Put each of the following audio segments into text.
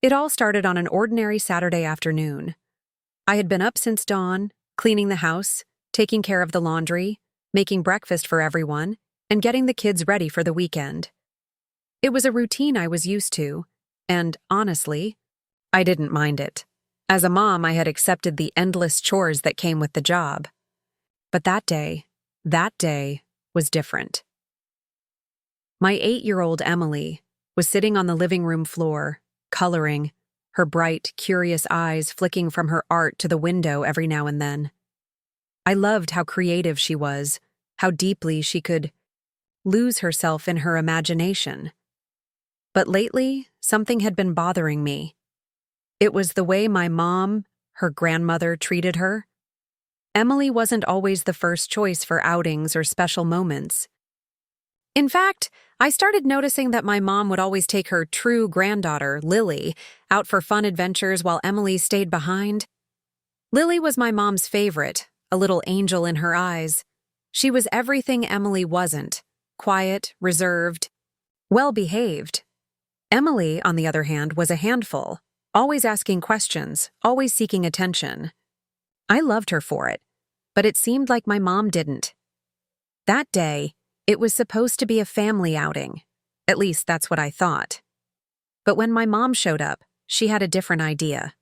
It all started on an ordinary Saturday afternoon. I had been up since dawn, cleaning the house, taking care of the laundry, making breakfast for everyone, and getting the kids ready for the weekend. It was a routine I was used to, and honestly, I didn't mind it. As a mom, I had accepted the endless chores that came with the job. But that day was different. My 8-year-old Emily was sitting on the living room floor, coloring, her bright, curious eyes flicking from her art to the window every now and then. I loved how creative she was, how deeply she could lose herself in her imagination. But lately, something had been bothering me. It was the way my mom, her grandmother, treated her. Emily wasn't always the first choice for outings or special moments. In fact, I started noticing that my mom would always take her true granddaughter, Lily, out for fun adventures while Emily stayed behind. Lily was my mom's favorite, a little angel in her eyes. She was everything Emily wasn't: quiet, reserved, well-behaved. Emily, on the other hand, was a handful, always asking questions, always seeking attention. I loved her for it, but it seemed like my mom didn't. That day, it was supposed to be a family outing. At least that's what I thought. But when my mom showed up, she had a different idea.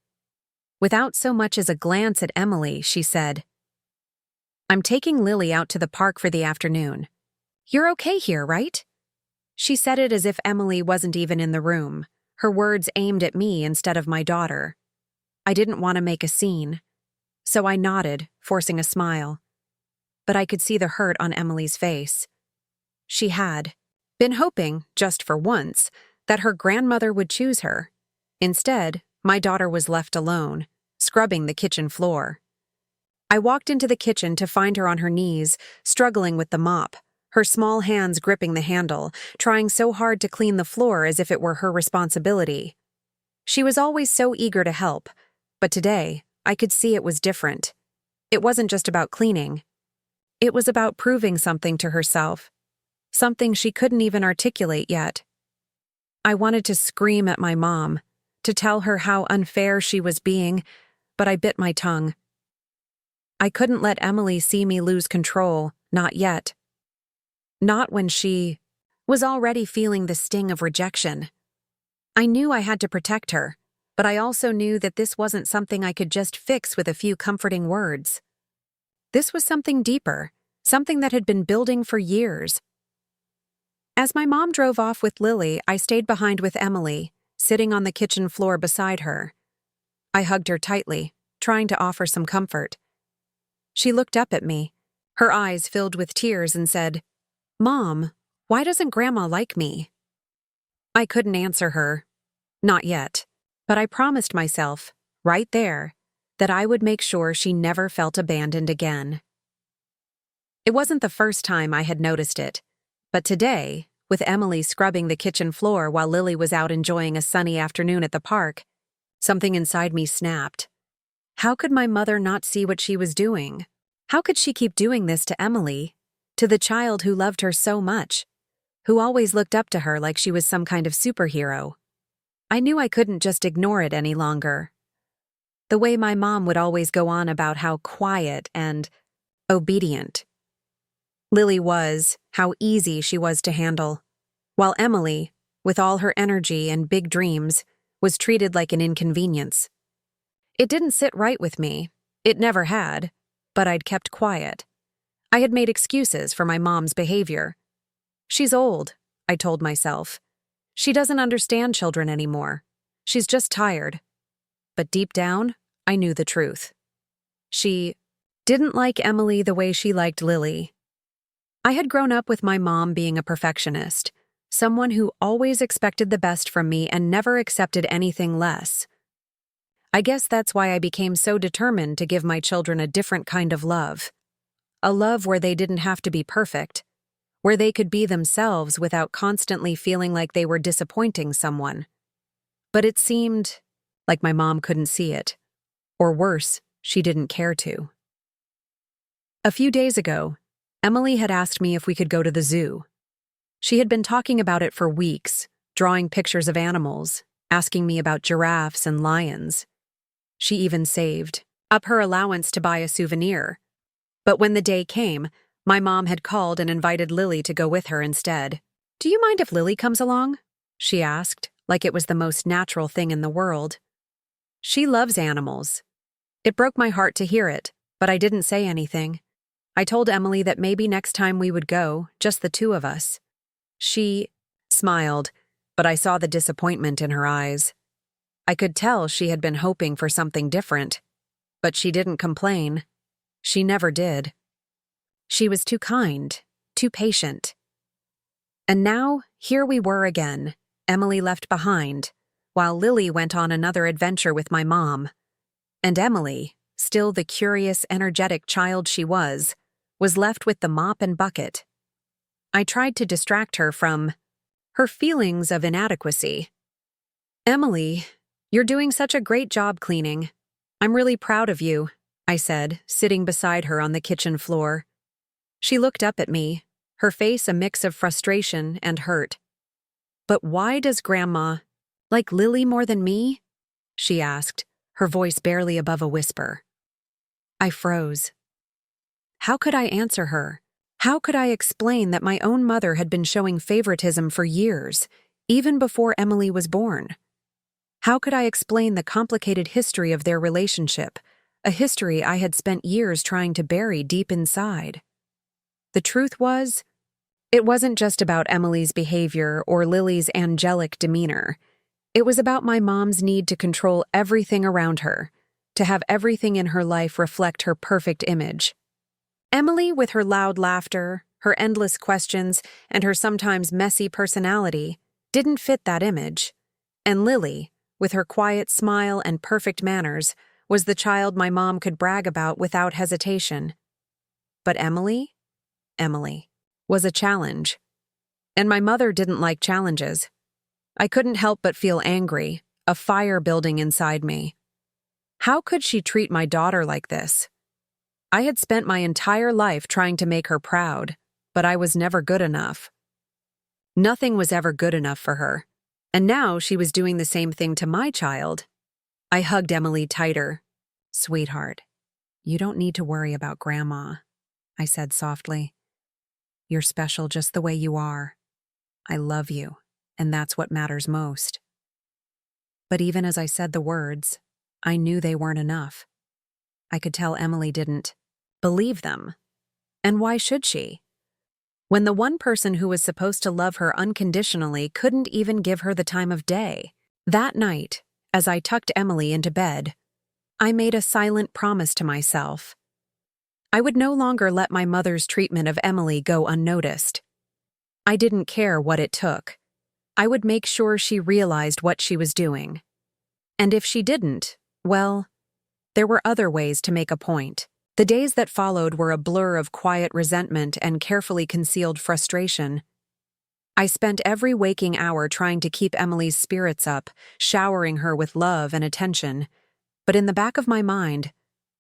Without so much as a glance at Emily, she said, "I'm taking Lily out to the park for the afternoon. You're okay here, right?" She said it as if Emily wasn't even in the room, her words aimed at me instead of my daughter. I didn't want to make a scene, so I nodded, forcing a smile. But I could see the hurt on Emily's face. She had been hoping, just for once, that her grandmother would choose her. Instead, my daughter was left alone, scrubbing the kitchen floor. I walked into the kitchen to find her on her knees, struggling with the mop, her small hands gripping the handle, trying so hard to clean the floor as if it were her responsibility. She was always so eager to help, but today, I could see it was different. It wasn't just about cleaning. It was about proving something to herself, something she couldn't even articulate yet. I wanted to scream at my mom, to tell her how unfair she was being, but I bit my tongue. I couldn't let Emily see me lose control, not yet. Not when she was already feeling the sting of rejection. I knew I had to protect her, but I also knew that this wasn't something I could just fix with a few comforting words. This was something deeper, something that had been building for years. As my mom drove off with Lily, I stayed behind with Emily, sitting on the kitchen floor beside her. I hugged her tightly, trying to offer some comfort. She looked up at me, her eyes filled with tears, and said, "Mom, why doesn't Grandma like me?" I couldn't answer her. Not yet. But I promised myself, right there, that I would make sure she never felt abandoned again. It wasn't the first time I had noticed it, but today, with Emily scrubbing the kitchen floor while Lily was out enjoying a sunny afternoon at the park, something inside me snapped. How could my mother not see what she was doing? How could she keep doing this to Emily, to the child who loved her so much, who always looked up to her like she was some kind of superhero? I knew I couldn't just ignore it any longer. The way my mom would always go on about how quiet and obedient Lily was, how easy she was to handle, while Emily, with all her energy and big dreams, was treated like an inconvenience. It didn't sit right with me. It never had, but I'd kept quiet. I had made excuses for my mom's behavior. She's old, I told myself. She doesn't understand children anymore. She's just tired. But deep down, I knew the truth. She didn't like Emily the way she liked Lily. I had grown up with my mom being a perfectionist, someone who always expected the best from me and never accepted anything less. I guess that's why I became so determined to give my children a different kind of love. A love where they didn't have to be perfect, where they could be themselves without constantly feeling like they were disappointing someone. But it seemed like my mom couldn't see it. Or worse, she didn't care to. A few days ago, Emily had asked me if we could go to the zoo. She had been talking about it for weeks, drawing pictures of animals, asking me about giraffes and lions. She even saved up her allowance to buy a souvenir. But when the day came, my mom had called and invited Lily to go with her instead. "Do you mind if Lily comes along?" she asked, like it was the most natural thing in the world. She loves animals. It broke my heart to hear it, but I didn't say anything. I told Emily that maybe next time we would go, just the two of us. She smiled, but I saw the disappointment in her eyes. I could tell she had been hoping for something different, but she didn't complain. She never did. She was too kind, too patient. And now, here we were again, Emily left behind, while Lily went on another adventure with my mom. And Emily, still the curious, energetic child she was left with the mop and bucket. I tried to distract her from her feelings of inadequacy. "Emily, you're doing such a great job cleaning. I'm really proud of you," I said, sitting beside her on the kitchen floor. She looked up at me, her face a mix of frustration and hurt. "But why does Grandma like Lily more than me?" she asked, her voice barely above a whisper. I froze. How could I answer her? How could I explain that my own mother had been showing favoritism for years, even before Emily was born? How could I explain the complicated history of their relationship, a history I had spent years trying to bury deep inside? The truth was, it wasn't just about Emily's behavior or Lily's angelic demeanor. It was about my mom's need to control everything around her, to have everything in her life reflect her perfect image. Emily, with her loud laughter, her endless questions, and her sometimes messy personality, didn't fit that image. And Lily, with her quiet smile and perfect manners, was the child my mom could brag about without hesitation. But Emily was a challenge. And my mother didn't like challenges. I couldn't help but feel angry, a fire building inside me. How could she treat my daughter like this? I had spent my entire life trying to make her proud, but I was never good enough. Nothing was ever good enough for her, and now she was doing the same thing to my child. I hugged Emily tighter. "Sweetheart, you don't need to worry about Grandma," I said softly. "You're special just the way you are. I love you, and that's what matters most." But even as I said the words, I knew they weren't enough. I could tell Emily didn't believe them. And why should she? When the one person who was supposed to love her unconditionally couldn't even give her the time of day. That night, as I tucked Emily into bed, I made a silent promise to myself. I would no longer let my mother's treatment of Emily go unnoticed. I didn't care what it took. I would make sure she realized what she was doing. And if she didn't, well, there were other ways to make a point. The days that followed were a blur of quiet resentment and carefully concealed frustration. I spent every waking hour trying to keep Emily's spirits up, showering her with love and attention. But in the back of my mind,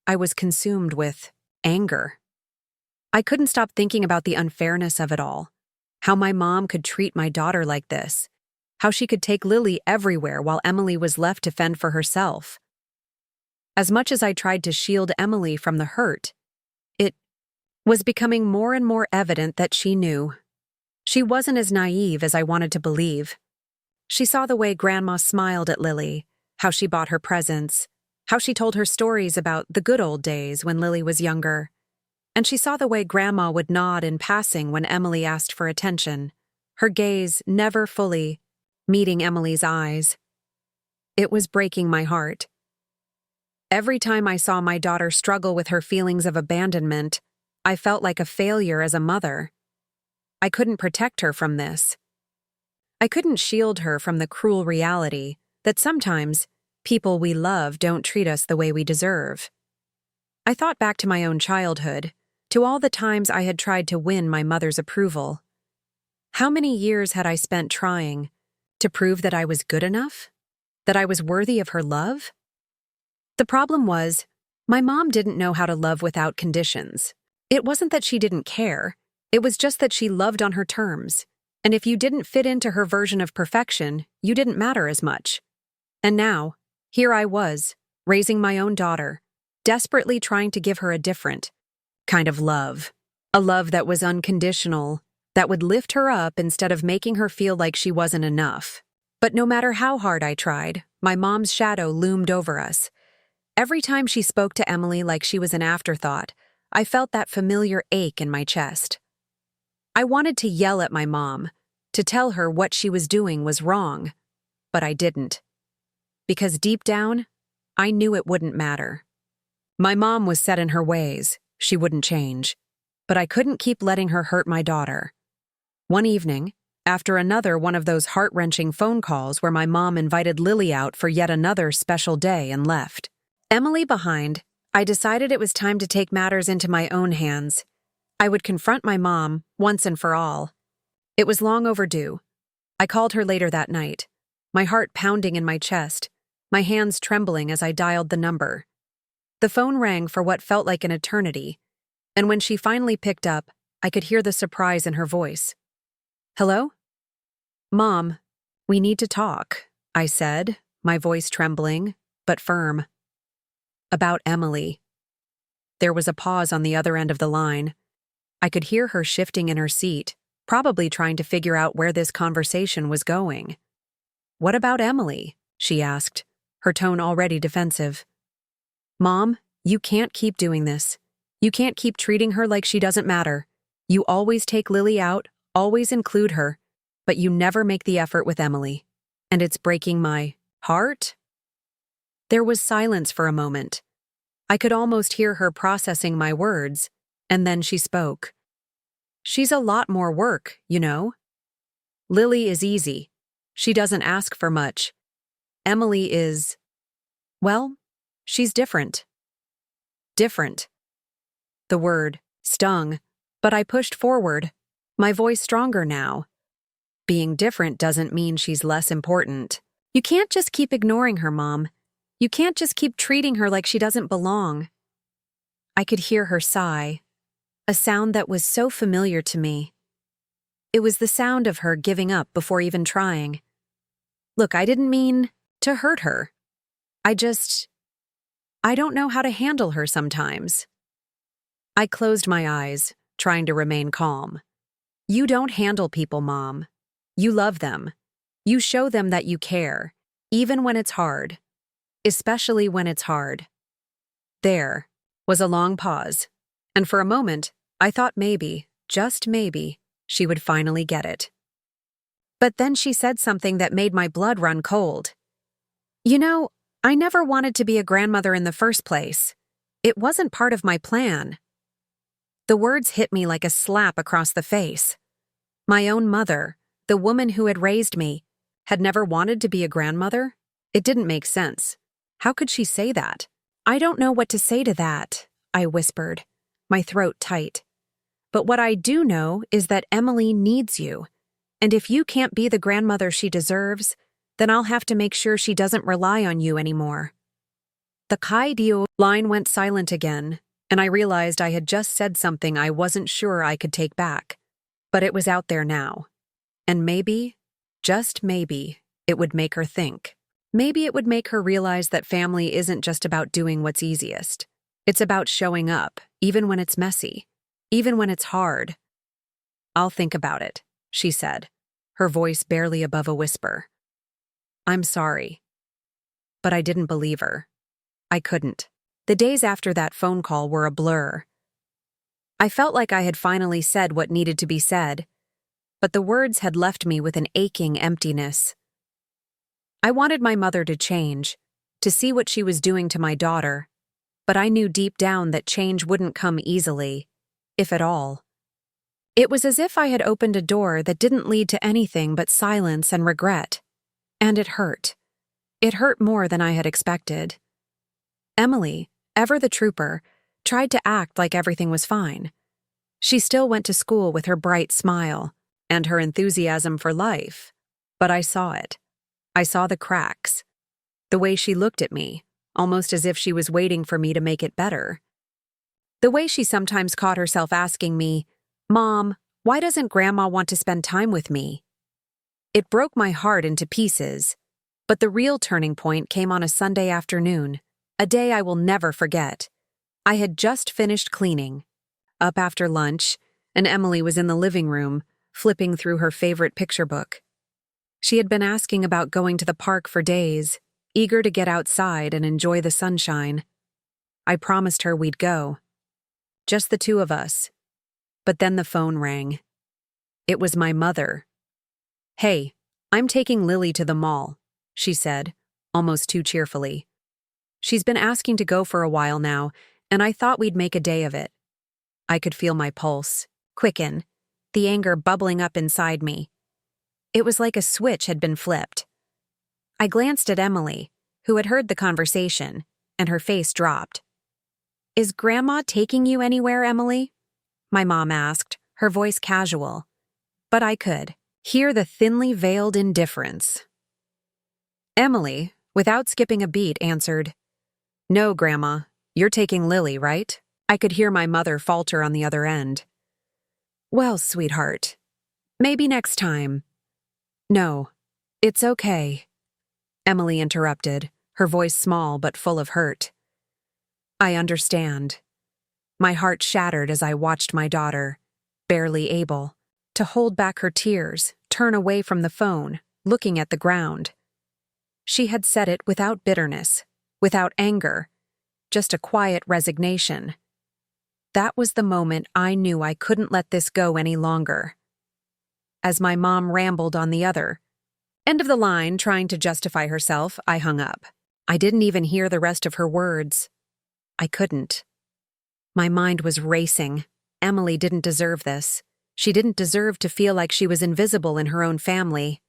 I was consumed with anger. I couldn't stop thinking about the unfairness of it all. How my mom could treat my daughter like this. How she could take Lily everywhere while Emily was left to fend for herself. As much as I tried to shield Emily from the hurt, it was becoming more and more evident that she knew. She wasn't as naive as I wanted to believe. She saw the way Grandma smiled at Lily, how she bought her presents, how she told her stories about the good old days when Lily was younger. And she saw the way Grandma would nod in passing when Emily asked for attention, her gaze never fully meeting Emily's eyes. It was breaking my heart. Every time I saw my daughter struggle with her feelings of abandonment, I felt like a failure as a mother. I couldn't protect her from this. I couldn't shield her from the cruel reality that sometimes people we love don't treat us the way we deserve. I thought back to my own childhood, to all the times I had tried to win my mother's approval. How many years had I spent trying to prove that I was good enough? That I was worthy of her love? The problem was, my mom didn't know how to love without conditions. It wasn't that she didn't care, it was just that she loved on her terms. And if you didn't fit into her version of perfection, you didn't matter as much. And now, here I was, raising my own daughter, desperately trying to give her a different kind of love. A love that was unconditional, that would lift her up instead of making her feel like she wasn't enough. But no matter how hard I tried, my mom's shadow loomed over us. Every time she spoke to Emily like she was an afterthought, I felt that familiar ache in my chest. I wanted to yell at my mom, to tell her what she was doing was wrong, but I didn't. Because deep down, I knew it wouldn't matter. My mom was set in her ways, she wouldn't change. But I couldn't keep letting her hurt my daughter. One evening, after another one of those heart-wrenching phone calls where my mom invited Lily out for yet another special day and left, Emily behind, I decided it was time to take matters into my own hands. I would confront my mom, once and for all. It was long overdue. I called her later that night, my heart pounding in my chest, my hands trembling as I dialed the number. The phone rang for what felt like an eternity, and when she finally picked up, I could hear the surprise in her voice. "Hello? Mom, we need to talk," I said, my voice trembling, but firm. "About Emily." There was a pause on the other end of the line. I could hear her shifting in her seat, probably trying to figure out where this conversation was going. "What about Emily?" she asked, her tone already defensive. "Mom, you can't keep doing this. You can't keep treating her like she doesn't matter. You always take Lily out, always include her, but you never make the effort with Emily. And it's breaking my heart?" There was silence for a moment. I could almost hear her processing my words, and then she spoke. "She's a lot more work, you know. Lily is easy. She doesn't ask for much. Emily is, well, she's different." Different. The word stung, but I pushed forward, my voice stronger now. Being different doesn't mean she's less important. You can't just keep ignoring her, Mom. You can't just keep treating her like she doesn't belong. I could hear her sigh, a sound that was so familiar to me. It was the sound of her giving up before even trying. Look, I didn't mean to hurt her. I don't know how to handle her sometimes. I closed my eyes, trying to remain calm. You don't handle people, Mom. You love them. You show them that you care, even when it's hard. Especially when it's hard. There was a long pause, and for a moment, I thought maybe, just maybe, she would finally get it. But then she said something that made my blood run cold. "You know, I never wanted to be a grandmother in the first place. It wasn't part of my plan." The words hit me like a slap across the face. My own mother, the woman who had raised me, had never wanted to be a grandmother? It didn't make sense. How could she say that? "I don't know what to say to that," I whispered, my throat tight. "But what I do know is that Emily needs you. And if you can't be the grandmother she deserves, then I'll have to make sure she doesn't rely on you anymore." The Kai Dio line went silent again, and I realized I had just said something I wasn't sure I could take back. But it was out there now. And maybe, just maybe, it would make her think. Maybe it would make her realize that family isn't just about doing what's easiest. It's about showing up, even when it's messy, even when it's hard. "I'll think about it," she said, her voice barely above a whisper. "I'm sorry." But I didn't believe her. I couldn't. The days after that phone call were a blur. I felt like I had finally said what needed to be said, but the words had left me with an aching emptiness. I wanted my mother to change, to see what she was doing to my daughter, but I knew deep down that change wouldn't come easily, if at all. It was as if I had opened a door that didn't lead to anything but silence and regret. And it hurt. It hurt more than I had expected. Emily, ever the trooper, tried to act like everything was fine. She still went to school with her bright smile and her enthusiasm for life, but I saw it. I saw the cracks. The way she looked at me, almost as if she was waiting for me to make it better. The way she sometimes caught herself asking me, "Mom, why doesn't Grandma want to spend time with me?" It broke my heart into pieces. But the real turning point came on a Sunday afternoon, a day I will never forget. I had just finished cleaning, up after lunch, and Emily was in the living room, flipping through her favorite picture book. She had been asking about going to the park for days, eager to get outside and enjoy the sunshine. I promised her we'd go. Just the two of us. But then the phone rang. It was my mother. "Hey, I'm taking Lily to the mall," she said, almost too cheerfully. "She's been asking to go for a while now, and I thought we'd make a day of it." I could feel my pulse quicken, the anger bubbling up inside me. It was like a switch had been flipped. I glanced at Emily, who had heard the conversation, and her face dropped. "Is Grandma taking you anywhere, Emily?" my mom asked, her voice casual. But I could hear the thinly veiled indifference. Emily, without skipping a beat, answered, "No, Grandma, you're taking Lily, right?" I could hear my mother falter on the other end. "Well, sweetheart, maybe next time." "No, it's okay," Emily interrupted, her voice small but full of hurt. "I understand." My heart shattered as I watched my daughter, barely able to hold back her tears, turn away from the phone, looking at the ground. She had said it without bitterness, without anger, just a quiet resignation. That was the moment I knew I couldn't let this go any longer. As my mom rambled on the other end of the line, trying to justify herself, I hung up. I didn't even hear the rest of her words. I couldn't. My mind was racing. Emily didn't deserve this. She didn't deserve to feel like she was invisible in her own family.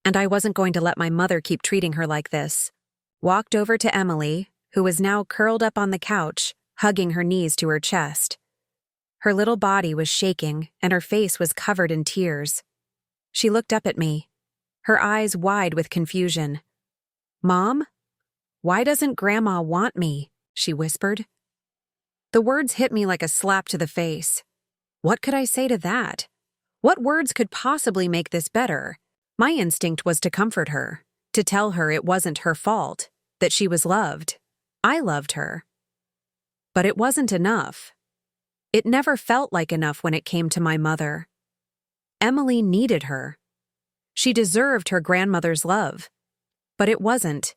And I wasn't going to let my mother keep treating her like this. Walked over to Emily, who was now curled up on the couch, hugging her knees to her chest. Her little body was shaking, and her face was covered in tears. She looked up at me, her eyes wide with confusion. "Mom? Why doesn't Grandma want me?" she whispered. The words hit me like a slap to the face. What could I say to that? What words could possibly make this better? My instinct was to comfort her, to tell her it wasn't her fault, that she was loved. I loved her. But it wasn't enough. It never felt like enough when it came to my mother. Emily needed her. She deserved her grandmother's love. But it wasn't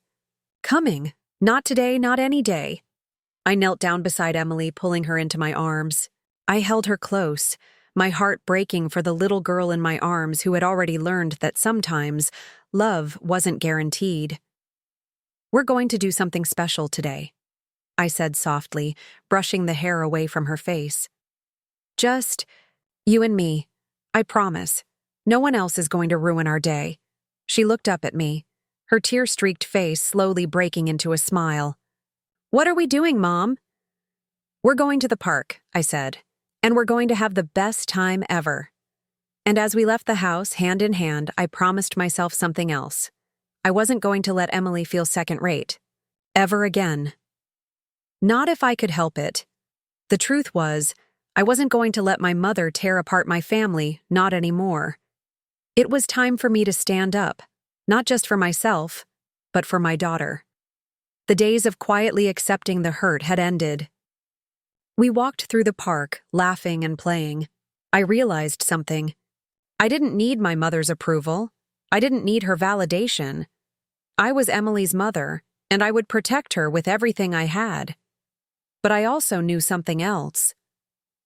coming. Not today, not any day. I knelt down beside Emily, pulling her into my arms. I held her close, my heart breaking for the little girl in my arms who had already learned that sometimes love wasn't guaranteed. "We're going to do something special today," I said softly, brushing the hair away from her face. "Just you and me. I promise. No one else is going to ruin our day." She looked up at me, her tear-streaked face slowly breaking into a smile. "What are we doing, Mom?" "We're going to the park," I said, "and we're going to have the best time ever." And as we left the house, hand in hand, I promised myself something else. I wasn't going to let Emily feel second-rate. Ever again. Not if I could help it. The truth was, I wasn't going to let my mother tear apart my family, not anymore. It was time for me to stand up, not just for myself, but for my daughter. The days of quietly accepting the hurt had ended. We walked through the park, laughing and playing. I realized something. I didn't need my mother's approval. I didn't need her validation. I was Emily's mother, and I would protect her with everything I had. But I also knew something else.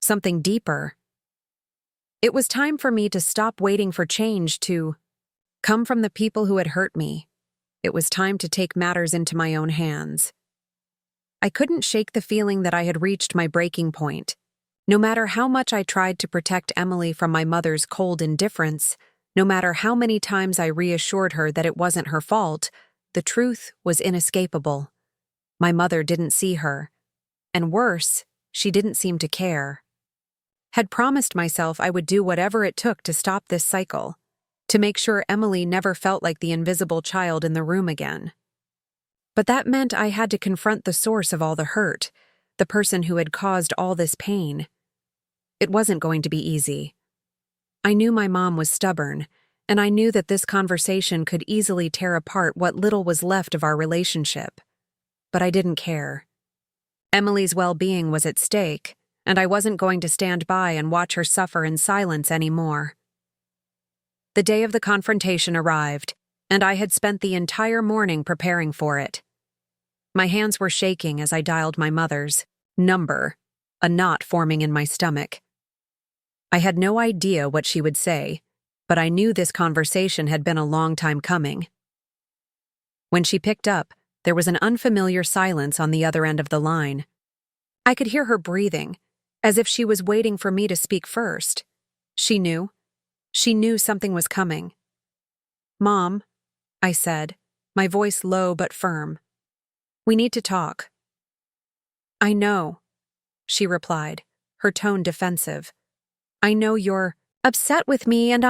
Something deeper. It was time for me to stop waiting for change to come from the people who had hurt me. It was time to take matters into my own hands. I couldn't shake the feeling that I had reached my breaking point. No matter how much I tried to protect Emily from my mother's cold indifference, no matter how many times I reassured her that it wasn't her fault, the truth was inescapable. My mother didn't see her. And worse, she didn't seem to care. Had promised myself I would do whatever it took to stop this cycle, to make sure Emily never felt like the invisible child in the room again. But that meant I had to confront the source of all the hurt, the person who had caused all this pain. It wasn't going to be easy. I knew my mom was stubborn, and I knew that this conversation could easily tear apart what little was left of our relationship. But I didn't care. Emily's well-being was at stake, and I wasn't going to stand by and watch her suffer in silence anymore. The day of the confrontation arrived, and I had spent the entire morning preparing for it. My hands were shaking as I dialed my mother's number, a knot forming in my stomach. I had no idea what she would say, but I knew this conversation had been a long time coming. When she picked up, there was an unfamiliar silence on the other end of the line. I could hear her breathing, as if she was waiting for me to speak first. She knew. She knew something was coming. "Mom," I said, my voice low but firm. "We need to talk." "I know," she replied, her tone defensive. "I know you're upset with me and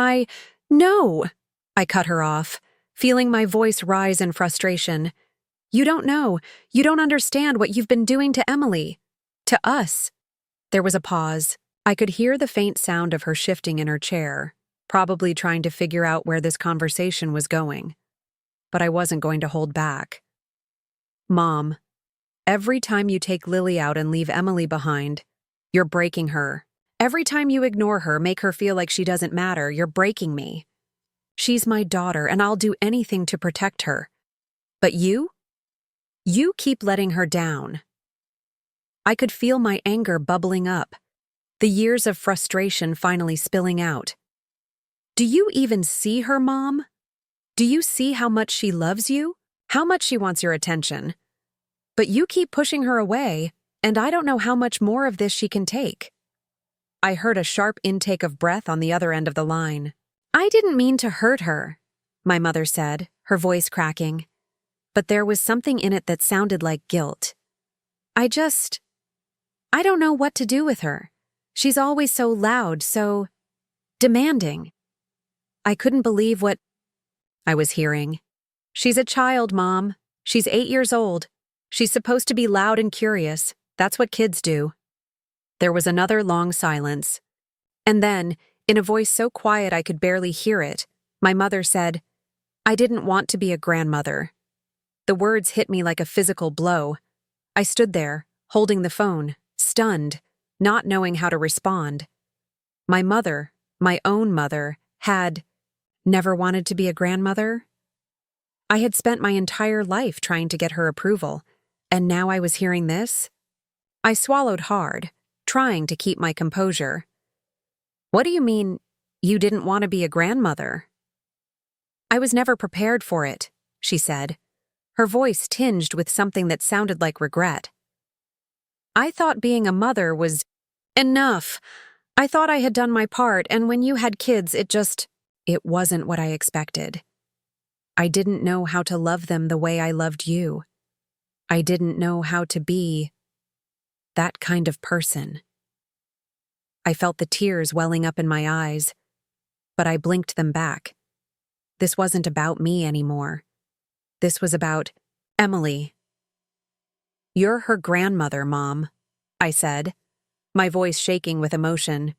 No!" I cut her off, feeling my voice rise in frustration. "You don't know. You don't understand what you've been doing to Emily. To us." There was a pause. I could hear the faint sound of her shifting in her chair, probably trying to figure out where this conversation was going. But I wasn't going to hold back. "Mom, every time you take Lily out and leave Emily behind, you're breaking her. Every time you ignore her, make her feel like she doesn't matter, you're breaking me. She's my daughter, and I'll do anything to protect her. But you keep letting her down." I could feel my anger bubbling up, the years of frustration finally spilling out. "Do you even see her, Mom? Do you see how much she loves you? How much she wants your attention? But you keep pushing her away, and I don't know how much more of this she can take." I heard a sharp intake of breath on the other end of the line. "I didn't mean to hurt her," my mother said, her voice cracking. But there was something in it that sounded like guilt. I don't know what to do with her. She's always so loud, so demanding." I couldn't believe what I was hearing. "She's a child, Mom. She's 8 years old. She's supposed to be loud and curious. That's what kids do." There was another long silence. And then, in a voice so quiet I could barely hear it, my mother said, "I didn't want to be a grandmother." The words hit me like a physical blow. I stood there, holding the phone, stunned, not knowing how to respond. My mother, my own mother, had never wanted to be a grandmother. I had spent my entire life trying to get her approval, and now I was hearing this? I swallowed hard, trying to keep my composure. "What do you mean, you didn't want to be a grandmother?" "I was never prepared for it," she said, her voice tinged with something that sounded like regret. "I thought being a mother was enough. I thought I had done my part, and when you had kids, it wasn't what I expected. I didn't know how to love them the way I loved you. I didn't know how to be that kind of person." I felt the tears welling up in my eyes, but I blinked them back. This wasn't about me anymore. This was about Emily. "You're her grandmother, Mom," I said, my voice shaking with emotion.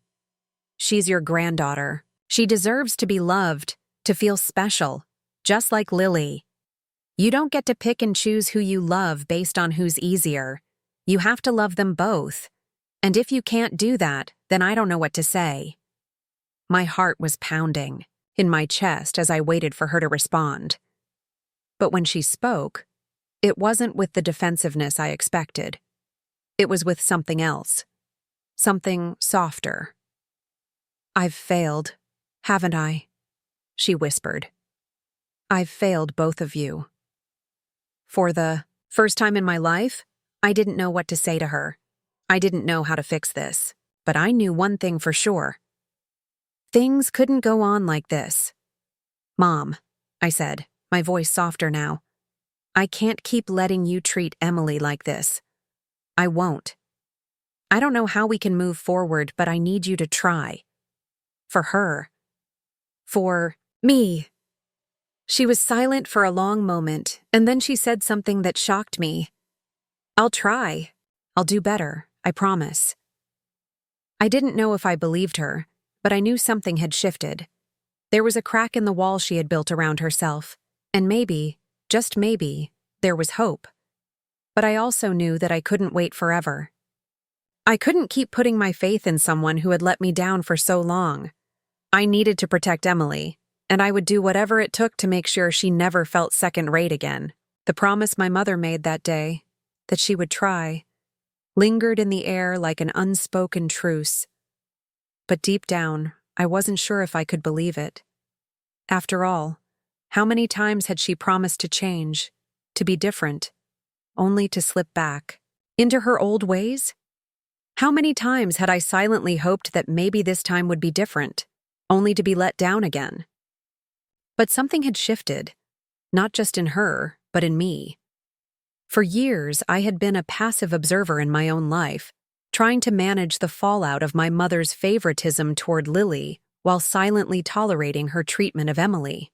"She's your granddaughter. She deserves to be loved, to feel special, just like Lily. You don't get to pick and choose who you love based on who's easier. You have to love them both. And if you can't do that, then I don't know what to say." My heart was pounding in my chest as I waited for her to respond. But when she spoke, it wasn't with the defensiveness I expected. It was with something else. Something softer. "I've failed, haven't I?" she whispered. "I've failed both of you." For the first time in my life, I didn't know what to say to her. I didn't know how to fix this, but I knew one thing for sure. Things couldn't go on like this. "Mom," I said, my voice softer now, "I can't keep letting you treat Emily like this. I won't. I don't know how we can move forward, but I need you to try. For her. For me." She was silent for a long moment, and then she said something that shocked me. "I'll try. I'll do better, I promise." I didn't know if I believed her, but I knew something had shifted. There was a crack in the wall she had built around herself, and maybe, just maybe, there was hope. But I also knew that I couldn't wait forever. I couldn't keep putting my faith in someone who had let me down for so long. I needed to protect Emily, and I would do whatever it took to make sure she never felt second-rate again. The promise my mother made that day, that she would try, lingered in the air like an unspoken truce. But deep down, I wasn't sure if I could believe it. After all, how many times had she promised to change, to be different, only to slip back into her old ways? How many times had I silently hoped that maybe this time would be different, only to be let down again? But something had shifted, not just in her, but in me. For years, I had been a passive observer in my own life, trying to manage the fallout of my mother's favoritism toward Lily while silently tolerating her treatment of Emily.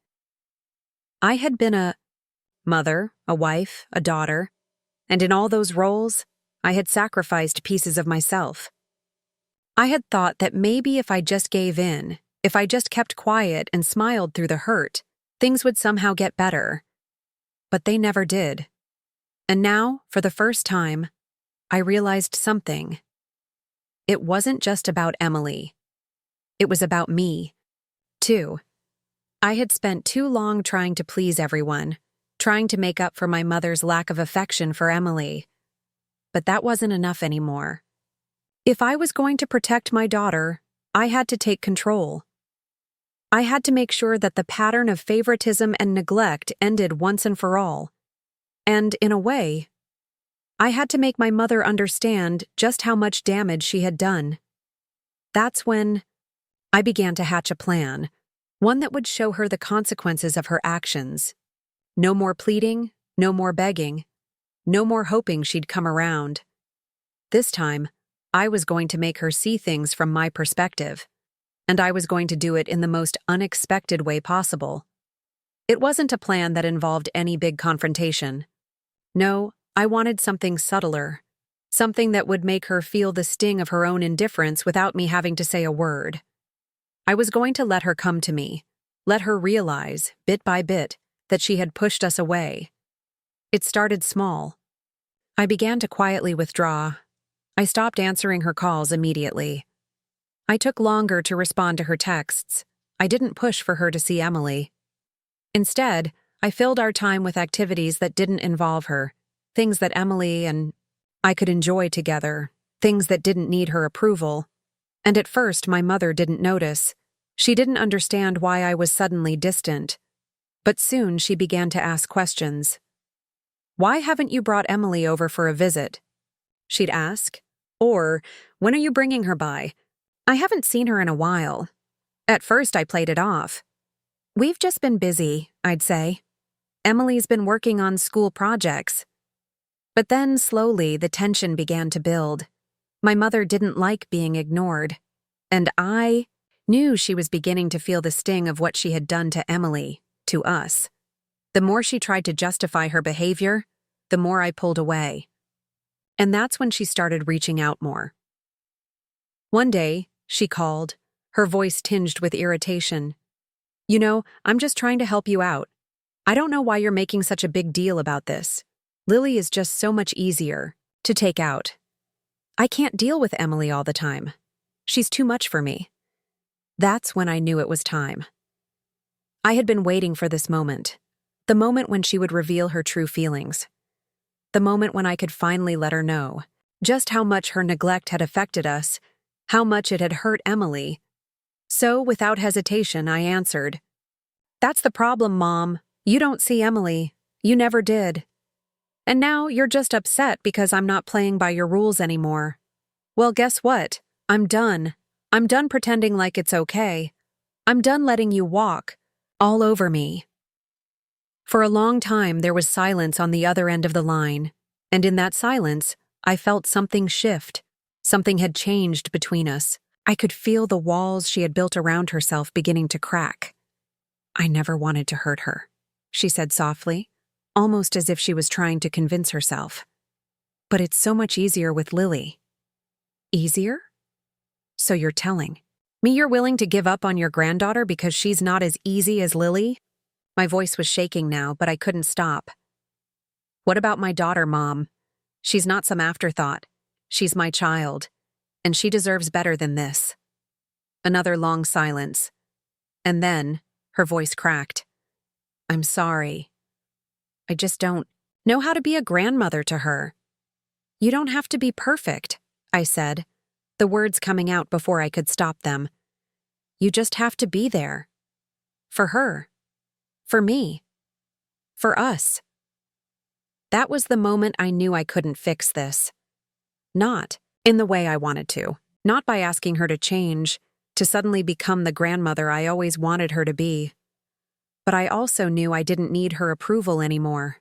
I had been a mother, a wife, a daughter, and in all those roles, I had sacrificed pieces of myself. I had thought that maybe if I just gave in, if I just kept quiet and smiled through the hurt, things would somehow get better. But they never did. And now, for the first time, I realized something. It wasn't just about Emily. It was about me, too. I had spent too long trying to please everyone, trying to make up for my mother's lack of affection for Emily. But that wasn't enough anymore. If I was going to protect my daughter, I had to take control. I had to make sure that the pattern of favoritism and neglect ended once and for all. And, in a way, I had to make my mother understand just how much damage she had done. That's when I began to hatch a plan, one that would show her the consequences of her actions. No more pleading, no more begging, no more hoping she'd come around. This time, I was going to make her see things from my perspective, and I was going to do it in the most unexpected way possible. It wasn't a plan that involved any big confrontation. No, I wanted something subtler, something that would make her feel the sting of her own indifference without me having to say a word. I was going to let her come to me, let her realize, bit by bit, that she had pushed us away. It started small. I began to quietly withdraw. I stopped answering her calls immediately. I took longer to respond to her texts. I didn't push for her to see Emily. Instead, I filled our time with activities that didn't involve her, things that Emily and I could enjoy together, things that didn't need her approval. And at first, my mother didn't notice. She didn't understand why I was suddenly distant. But soon she began to ask questions. "Why haven't you brought Emily over for a visit?" she'd ask. Or, "When are you bringing her by? I haven't seen her in a while." At first, I played it off. "We've just been busy," I'd say. "Emily's been working on school projects." But then, slowly, the tension began to build. My mother didn't like being ignored, and I knew she was beginning to feel the sting of what she had done to Emily, to us. The more she tried to justify her behavior, the more I pulled away. And that's when she started reaching out more. One day, she called, her voice tinged with irritation. "You know, I'm just trying to help you out. I don't know why you're making such a big deal about this. Lily is just so much easier to take out. I can't deal with Emily all the time. She's too much for me." That's when I knew it was time. I had been waiting for this moment, the moment when she would reveal her true feelings, the moment when I could finally let her know just how much her neglect had affected us, how much it had hurt Emily. So, without hesitation, I answered, "That's the problem, Mom. You don't see Emily. You never did. And now you're just upset because I'm not playing by your rules anymore. Well, guess what? I'm done. I'm done pretending like it's okay. I'm done letting you walk all over me." For a long time, there was silence on the other end of the line, and in that silence, I felt something shift. Something had changed between us. I could feel the walls she had built around herself beginning to crack. "I never wanted to hurt her," she said softly, almost as if she was trying to convince herself. "But it's so much easier with Lily." "Easier? So you're telling?" Me, you're willing to give up on your granddaughter because she's not as easy as Lily? My voice was shaking now, but I couldn't stop. What about my daughter, Mom? She's not some afterthought. She's my child, and she deserves better than this. Another long silence. And then, her voice cracked. I'm sorry. I just don't know how to be a grandmother to her. You don't have to be perfect, I said, the words coming out before I could stop them. You just have to be there. For her. For me. For us. That was the moment I knew I couldn't fix this. Not in the way I wanted to. Not by asking her to change, to suddenly become the grandmother I always wanted her to be. But I also knew I didn't need her approval anymore.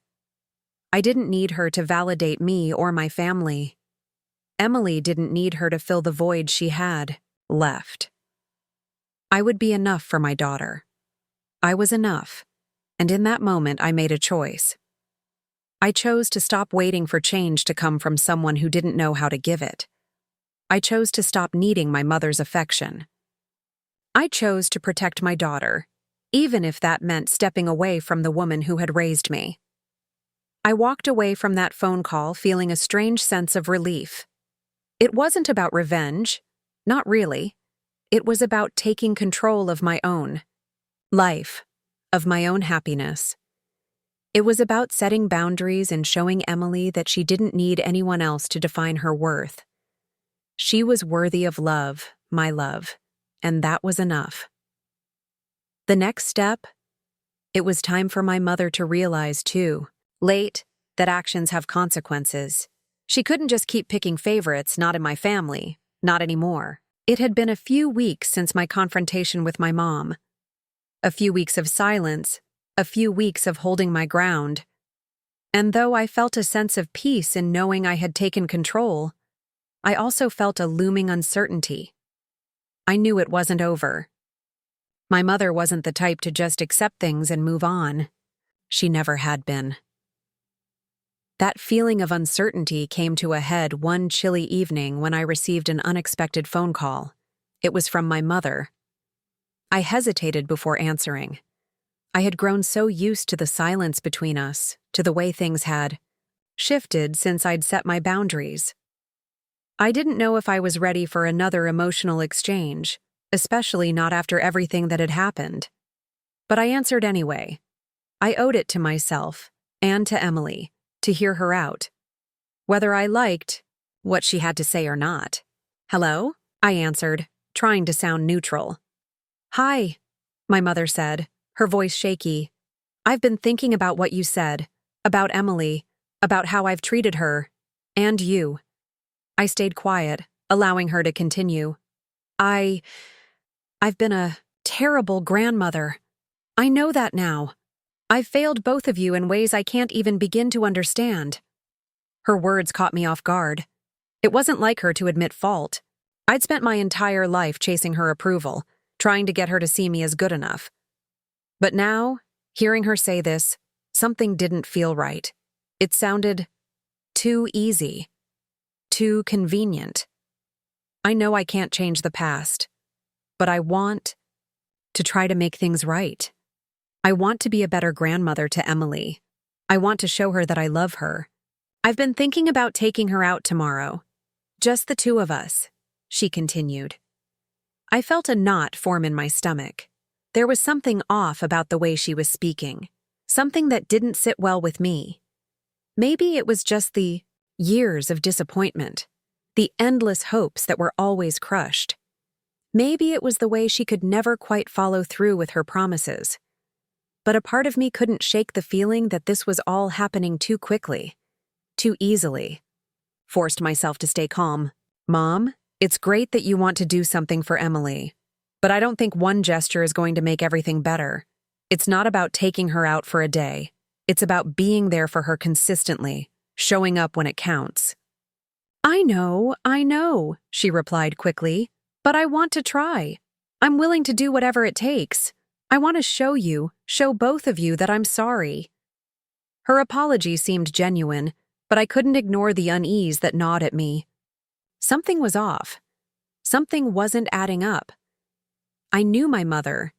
I didn't need her to validate me or my family. Emily didn't need her to fill the void she had left. I would be enough for my daughter. I was enough, and in that moment I made a choice. I chose to stop waiting for change to come from someone who didn't know how to give it. I chose to stop needing my mother's affection. I chose to protect my daughter, even if that meant stepping away from the woman who had raised me. I walked away from that phone call feeling a strange sense of relief. It wasn't about revenge, not really. It was about taking control of my own life, of my own happiness. It was about setting boundaries and showing Emily that she didn't need anyone else to define her worth. She was worthy of love, my love, and that was enough. The next step? It was time for my mother to realize, too, late, that actions have consequences. She couldn't just keep picking favorites, not in my family, not anymore. It had been a few weeks since my confrontation with my mom. A few weeks of silence, a few weeks of holding my ground. And though I felt a sense of peace in knowing I had taken control, I also felt a looming uncertainty. I knew it wasn't over. My mother wasn't the type to just accept things and move on. She never had been. That feeling of uncertainty came to a head one chilly evening when I received an unexpected phone call. It was from my mother. I hesitated before answering. I had grown so used to the silence between us, to the way things had shifted since I'd set my boundaries. I didn't know if I was ready for another emotional exchange, especially not after everything that had happened. But I answered anyway. I owed it to myself, and to Emily, to hear her out, whether I liked what she had to say or not. Hello? I answered, trying to sound neutral. Hi, my mother said, her voice shaky. I've been thinking about what you said, about Emily, about how I've treated her, and you. I stayed quiet, allowing her to continue. I've been a terrible grandmother. I know that now. I've failed both of you in ways I can't even begin to understand. Her words caught me off guard. It wasn't like her to admit fault. I'd spent my entire life chasing her approval, trying to get her to see me as good enough. But now, hearing her say this, something didn't feel right. It sounded too easy, too convenient. I know I can't change the past, but I want to try to make things right. I want to be a better grandmother to Emily. I want to show her that I love her. I've been thinking about taking her out tomorrow. Just the two of us, she continued. I felt a knot form in my stomach. There was something off about the way she was speaking, something that didn't sit well with me. Maybe it was just the years of disappointment, the endless hopes that were always crushed. Maybe it was the way she could never quite follow through with her promises. But a part of me couldn't shake the feeling that this was all happening too quickly, too easily. Forced myself to stay calm. Mom, it's great that you want to do something for Emily, but I don't think one gesture is going to make everything better. It's not about taking her out for a day. It's about being there for her consistently, showing up when it counts. I know, she replied quickly, but I want to try. I'm willing to do whatever it takes. I want to show both of you that I'm sorry. Her apology seemed genuine, but I couldn't ignore the unease that gnawed at me. Something was off. Something wasn't adding up. I knew my mother.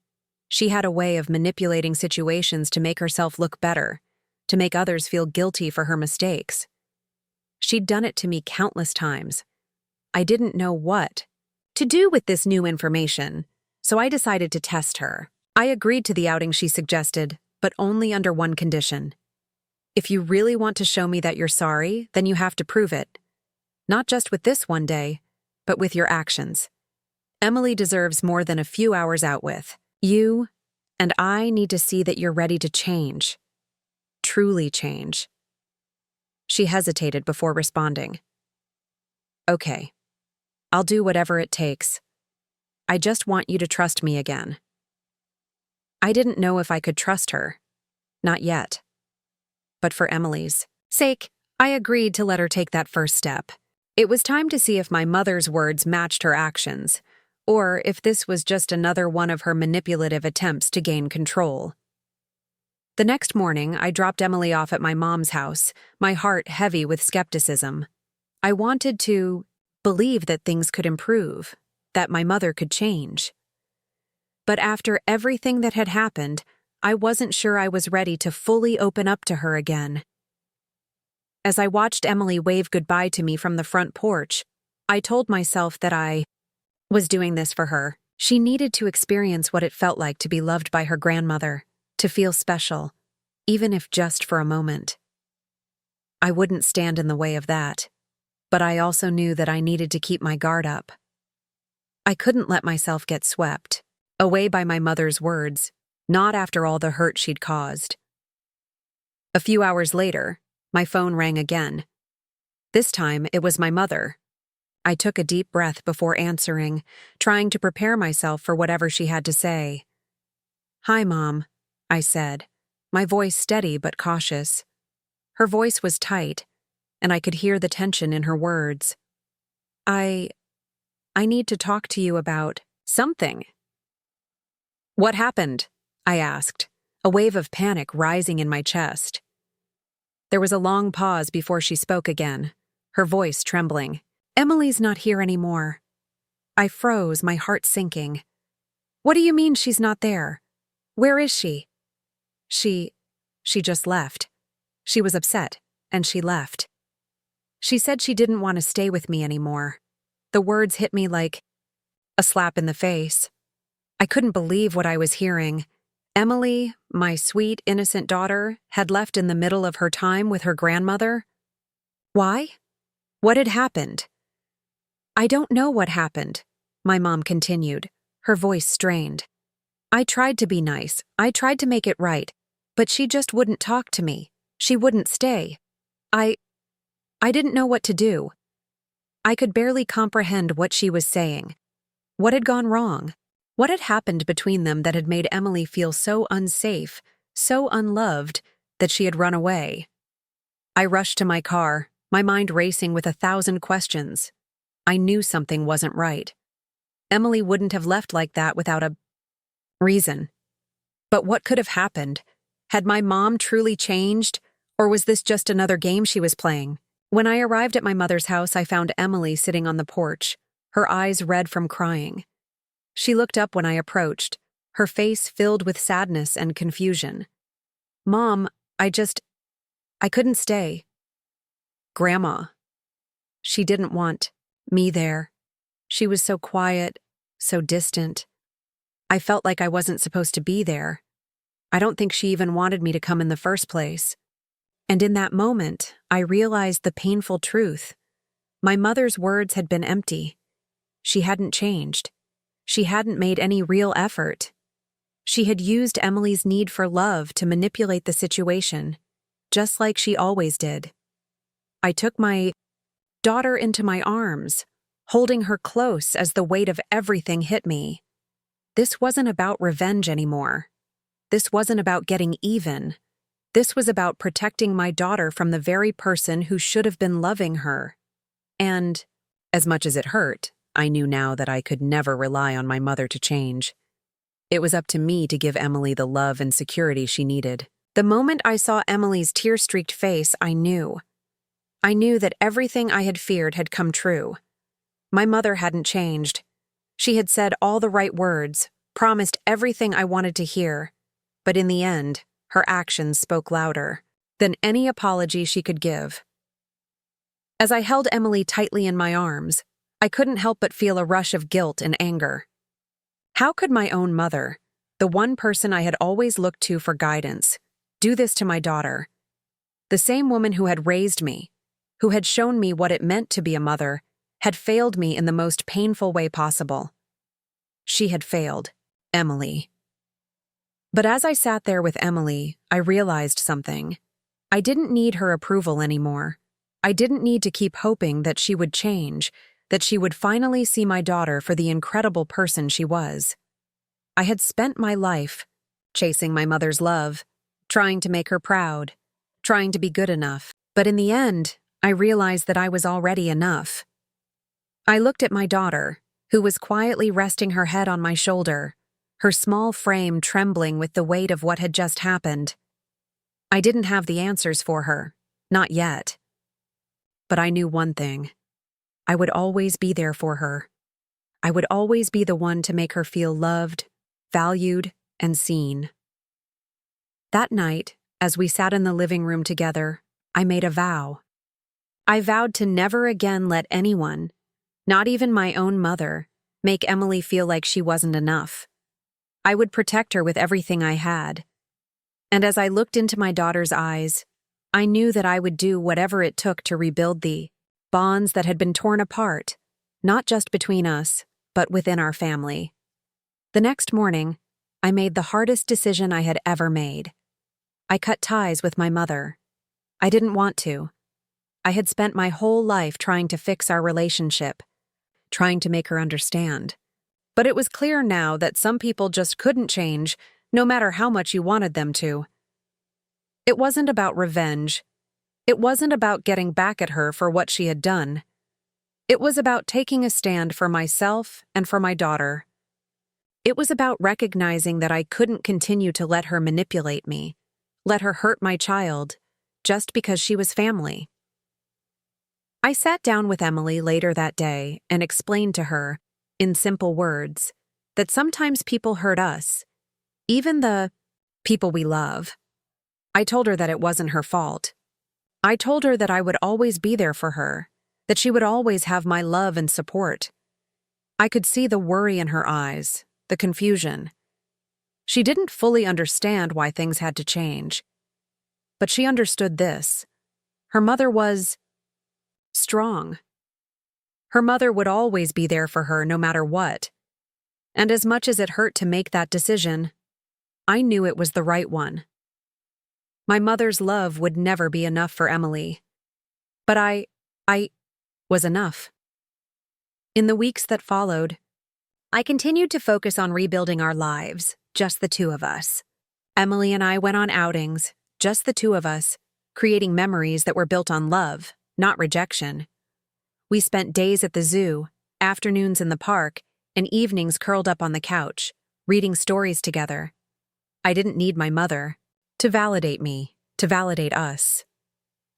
She had a way of manipulating situations to make herself look better, to make others feel guilty for her mistakes. She'd done it to me countless times. I didn't know what to do with this new information, so I decided to test her. I agreed to the outing she suggested, but only under one condition. If you really want to show me that you're sorry, then you have to prove it. Not just with this one day, but with your actions. Emily deserves more than a few hours out with. You and I need to see that you're ready to change. Truly change. She hesitated before responding. Okay. I'll do whatever it takes. I just want you to trust me again. I didn't know if I could trust her. Not yet. But for Emily's sake, I agreed to let her take that first step. It was time to see if my mother's words matched her actions, or if this was just another one of her manipulative attempts to gain control. The next morning, I dropped Emily off at my mom's house, my heart heavy with skepticism. I wanted to believe that things could improve, that my mother could change. But after everything that had happened, I wasn't sure I was ready to fully open up to her again. As I watched Emily wave goodbye to me from the front porch, I told myself that I was doing this for her. She needed to experience what it felt like to be loved by her grandmother, to feel special, even if just for a moment. I wouldn't stand in the way of that, but I also knew that I needed to keep my guard up. I couldn't let myself get swept away by my mother's words, not after all the hurt she'd caused. A few hours later, my phone rang again. This time, it was my mother. I took a deep breath before answering, trying to prepare myself for whatever she had to say. "Hi, Mom," I said, my voice steady but cautious. Her voice was tight, and I could hear the tension in her words. I need to talk to you about something." "What happened?" I asked, a wave of panic rising in my chest. There was a long pause before she spoke again, her voice trembling. "Emily's not here anymore." I froze, my heart sinking. "What do you mean she's not there? Where is she?" She just left. She was upset, and she left. She said she didn't want to stay with me anymore. The words hit me like a slap in the face. I couldn't believe what I was hearing. Emily, my sweet, innocent daughter, had left in the middle of her time with her grandmother. Why? What had happened? "I don't know what happened," my mom continued, her voice strained. "I tried to be nice. I tried to make it right, but she just wouldn't talk to me. She wouldn't stay. I didn't know what to do. I could barely comprehend what she was saying. What had gone wrong? What had happened between them that had made Emily feel so unsafe, so unloved, that she had run away? I rushed to my car, my mind racing with 1,000 questions. I knew something wasn't right. Emily wouldn't have left like that without a reason. But what could have happened? Had my mom truly changed, or was this just another game she was playing? When I arrived at my mother's house, I found Emily sitting on the porch, her eyes red from crying. She looked up when I approached, her face filled with sadness and confusion. "Mom, I couldn't stay." "Grandma." She didn't want me there. She was so quiet, so distant. I felt like I wasn't supposed to be there. I don't think she even wanted me to come in the first place. And in that moment, I realized the painful truth. My mother's words had been empty. She hadn't changed. She hadn't made any real effort. She had used Emily's need for love to manipulate the situation, just like she always did. I took my daughter into my arms, holding her close as the weight of everything hit me. This wasn't about revenge anymore. This wasn't about getting even. This was about protecting my daughter from the very person who should have been loving her. And, as much as it hurt, I knew now that I could never rely on my mother to change. It was up to me to give Emily the love and security she needed. The moment I saw Emily's tear-streaked face, I knew. I knew that everything I had feared had come true. My mother hadn't changed. She had said all the right words, promised everything I wanted to hear, but in the end, her actions spoke louder than any apology she could give. As I held Emily tightly in my arms, I couldn't help but feel a rush of guilt and anger. How could my own mother, the one person I had always looked to for guidance, do this to my daughter? The same woman who had raised me, who had shown me what it meant to be a mother, had failed me in the most painful way possible. She had failed Emily. But as I sat there with Emily, I realized something. I didn't need her approval anymore. I didn't need to keep hoping that she would change, that she would finally see my daughter for the incredible person she was. I had spent my life chasing my mother's love, trying to make her proud, trying to be good enough. But in the end, I realized that I was already enough. I looked at my daughter, who was quietly resting her head on my shoulder, her small frame trembling with the weight of what had just happened. I didn't have the answers for her, not yet. But I knew one thing. I would always be there for her. I would always be the one to make her feel loved, valued, and seen. That night, as we sat in the living room together, I made a vow. I vowed to never again let anyone, not even my own mother, make Emily feel like she wasn't enough. I would protect her with everything I had. And as I looked into my daughter's eyes, I knew that I would do whatever it took to rebuild the bonds that had been torn apart, not just between us, but within our family. The next morning, I made the hardest decision I had ever made. I cut ties with my mother. I didn't want to. I had spent my whole life trying to fix our relationship, trying to make her understand. But it was clear now that some people just couldn't change, no matter how much you wanted them to. It wasn't about revenge. It wasn't about getting back at her for what she had done. It was about taking a stand for myself and for my daughter. It was about recognizing that I couldn't continue to let her manipulate me, let her hurt my child, just because she was family. I sat down with Emily later that day and explained to her, in simple words, that sometimes people hurt us, even the people we love. I told her that it wasn't her fault. I told her that I would always be there for her, that she would always have my love and support. I could see the worry in her eyes, the confusion. She didn't fully understand why things had to change. But she understood this. Her mother was strong. Her mother would always be there for her no matter what. And as much as it hurt to make that decision, I knew it was the right one. My mother's love would never be enough for Emily. But I was enough. In the weeks that followed, I continued to focus on rebuilding our lives, just the two of us. Emily and I went on outings, just the two of us, creating memories that were built on love, not rejection. We spent days at the zoo, afternoons in the park, and evenings curled up on the couch, reading stories together. I didn't need my mother to validate me, to validate us.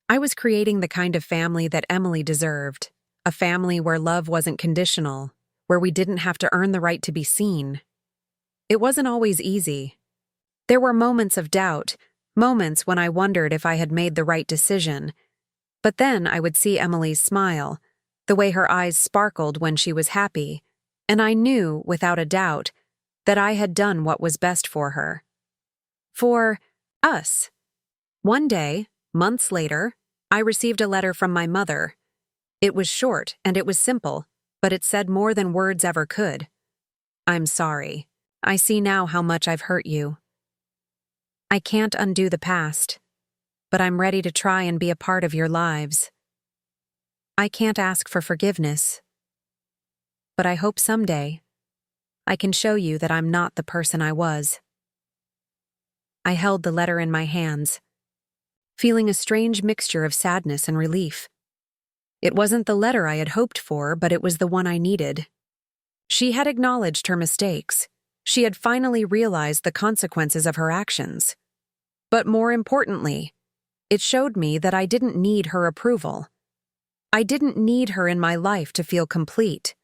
I was creating the kind of family that Emily deserved, a family where love wasn't conditional, where we didn't have to earn the right to be seen. It wasn't always easy. There were moments of doubt, moments when I wondered if I had made the right decision. But then I would see Emily's smile, the way her eyes sparkled when she was happy, and I knew, without a doubt, that I had done what was best for her. For us. One day, months later, I received a letter from my mother. It was short and it was simple, but it said more than words ever could. I'm sorry. I see now how much I've hurt you. I can't undo the past, but I'm ready to try and be a part of your lives. I can't ask for forgiveness, but I hope someday I can show you that I'm not the person I was. I held the letter in my hands, feeling a strange mixture of sadness and relief. It wasn't the letter I had hoped for, but it was the one I needed. She had acknowledged her mistakes. She had finally realized the consequences of her actions. But more importantly, it showed me that I didn't need her approval. I didn't need her in my life to feel complete.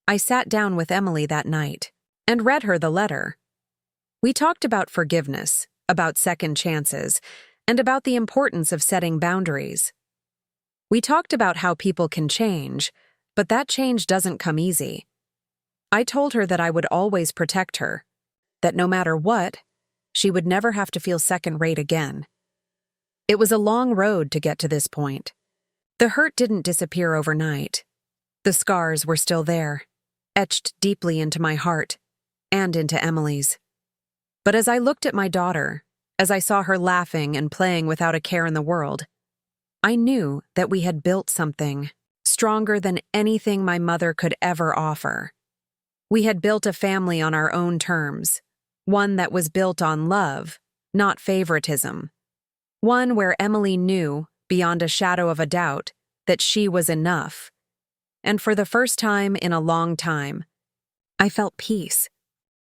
I sat down with Emily that night, and read her the letter. We talked about forgiveness, about second chances, and about the importance of setting boundaries. We talked about how people can change, but that change doesn't come easy. I told her that I would always protect her, that no matter what, she would never have to feel second-rate again. It was a long road to get to this point. The hurt didn't disappear overnight. The scars were still there, etched deeply into my heart and into Emily's. But as I looked at my daughter, as I saw her laughing and playing without a care in the world, I knew that we had built something stronger than anything my mother could ever offer. We had built a family on our own terms, one that was built on love, not favoritism. One where Emily knew, beyond a shadow of a doubt, that she was enough. And for the first time in a long time, I felt peace.